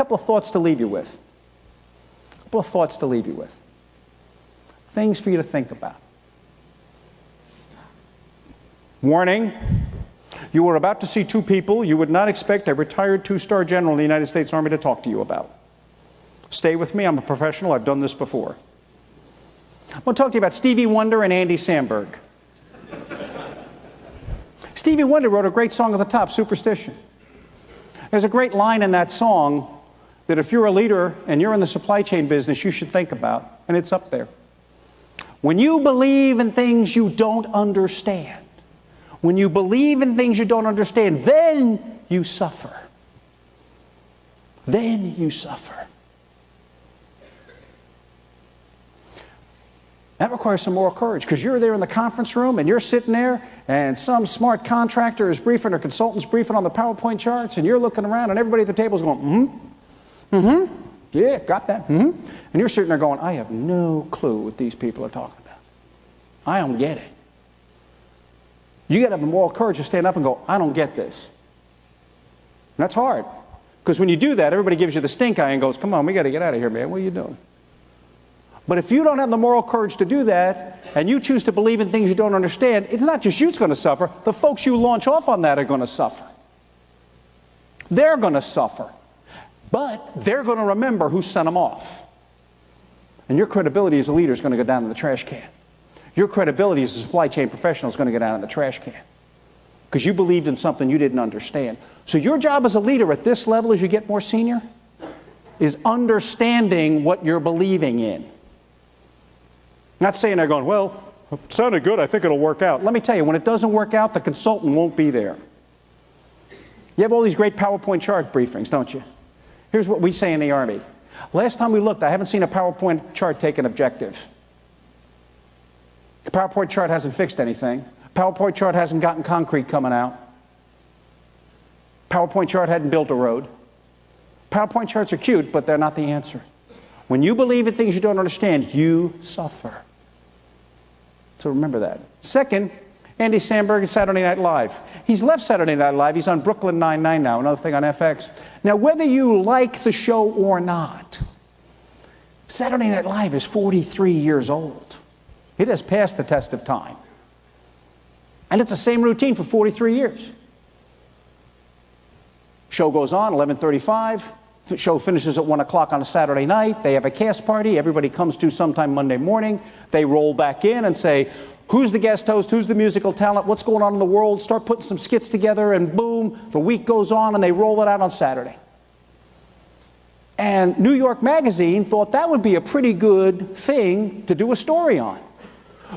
couple of thoughts to leave you with. A couple of thoughts to leave you with. Things for you to think about. Warning, you are about to see two people you would not expect a retired two-star general in the United States Army to talk to you about. Stay with me, I'm a professional, I've done this before. I'm going to talk to you about Stevie Wonder and Andy Samberg. Stevie Wonder wrote a great song at the top, Superstition. There's a great line in that song that if you're a leader and you're in the supply chain business, you should think about, and it's up there. When you believe in things you don't understand, when you believe in things you don't understand, then you suffer. Then you suffer. That requires some moral courage, because you're there in the conference room and you're sitting there and some smart contractor is briefing or consultant's briefing on the PowerPoint charts, and you're looking around and everybody at the table is going, yeah, got that, And you're sitting there going, I have no clue what these people are talking about. I don't get it. You got to have the moral courage to stand up and go, I don't get this. And that's hard, because when you do that, everybody gives you the stink eye and goes, come on, we got to get out of here, man. What are you doing? But if you don't have the moral courage to do that, and you choose to believe in things you don't understand, it's not just you that's going to suffer. The folks you launch off on that are going to suffer. They're going to suffer. But they're going to remember who sent them off. And your credibility as a leader is going to go down in the trash can. Your credibility as a supply chain professional is going to go down in the trash can, because you believed in something you didn't understand. So your job as a leader at this level, as you get more senior, is understanding what you're believing in. Not saying they're going, well, it sounded good, I think it'll work out. Let me tell you, when it doesn't work out, the consultant won't be there. You have all these great PowerPoint chart briefings, don't you? Here's what we say in the Army. Last time we looked, I haven't seen a PowerPoint chart take an objective. The PowerPoint chart hasn't fixed anything. PowerPoint chart hasn't gotten concrete coming out. PowerPoint chart hadn't built a road. PowerPoint charts are cute, but they're not the answer. When you believe in things you don't understand, you suffer. So remember that. Second, Andy Samberg is Saturday Night Live. He's left Saturday Night Live. He's on Brooklyn Nine-Nine now, another thing on FX. Now, whether you like the show or not, Saturday Night Live is 43 years old. It has passed the test of time. And it's the same routine for 43 years. Show goes on, 11:35. The show finishes at 1 o'clock on a Saturday night. They have a cast party. Everybody comes to sometime Monday morning. They roll back in and say, who's the guest host? Who's the musical talent? What's going on in the world? Start putting some skits together, and boom, the week goes on, and they roll it out on Saturday. And New York Magazine thought that would be a pretty good thing to do a story on.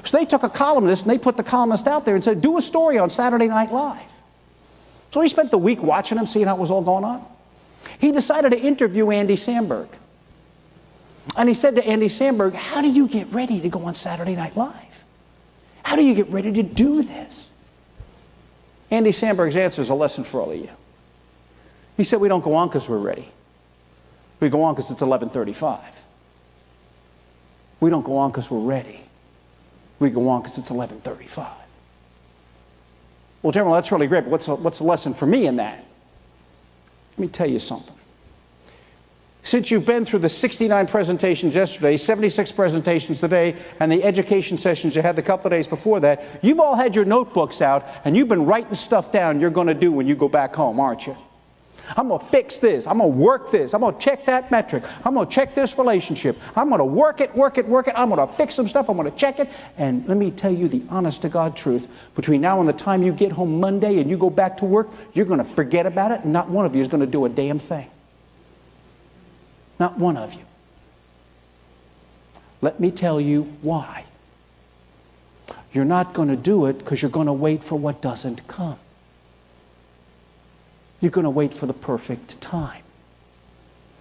So they took a columnist, and they put the columnist out there and said, do a story on Saturday Night Live. So he spent the week watching him, seeing how it was all going on. He decided to interview Andy Samberg. And he said to Andy Samberg, how do you get ready to go on Saturday Night Live? How do you get ready to do this? Andy Samberg's answer is a lesson for all of you. He said, we don't go on because we're ready. We go on because it's 11:35. We don't go on because we're ready. We go on because it's 11:35. Well, General, that's really great, but what's the lesson for me in that? Let me tell you something. Since you've been through the 69 presentations yesterday, 76 presentations today, and the education sessions you had the couple of days before that, you've all had your notebooks out, and you've been writing stuff down you're going to do when you go back home, aren't you? I'm going to fix this. I'm going to work this. I'm going to check that metric. I'm going to check this relationship. I'm going to work it. I'm going to fix some stuff. I'm going to check it. And let me tell you the honest-to-God truth. Between now and the time you get home Monday and you go back to work, you're going to forget about it, and not one of you is going to do a damn thing. Not one of you. Let me tell you why. You're not going to do it because you're going to wait for what doesn't come. You're going to wait for the perfect time.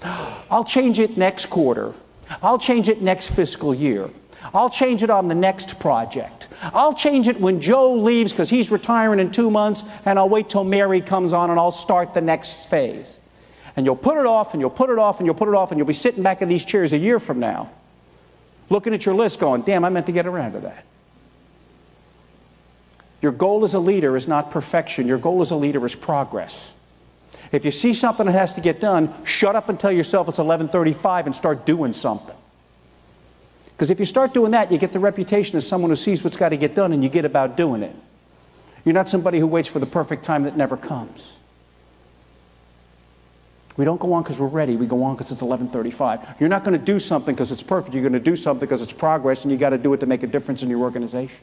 I'll change it next quarter. I'll change it next fiscal year. I'll change it on the next project. I'll change it when Joe leaves because he's retiring in 2 months, and I'll wait till Mary comes on and I'll start the next phase. And you'll put it off, and you'll put it off, and you'll put it off, and you'll be sitting back in these chairs a year from now, looking at your list going, damn, I meant to get around to that. Your goal as a leader is not perfection. Your goal as a leader is progress. If you see something that has to get done, shut up and tell yourself it's 11:35 and start doing something. Because if you start doing that, you get the reputation as someone who sees what's got to get done and you get about doing it. You're not somebody who waits for the perfect time that never comes. We don't go on because we're ready. We go on because it's 11:35. You're not going to do something because it's perfect. You're going to do something because it's progress, and you got to do it to make a difference in your organization.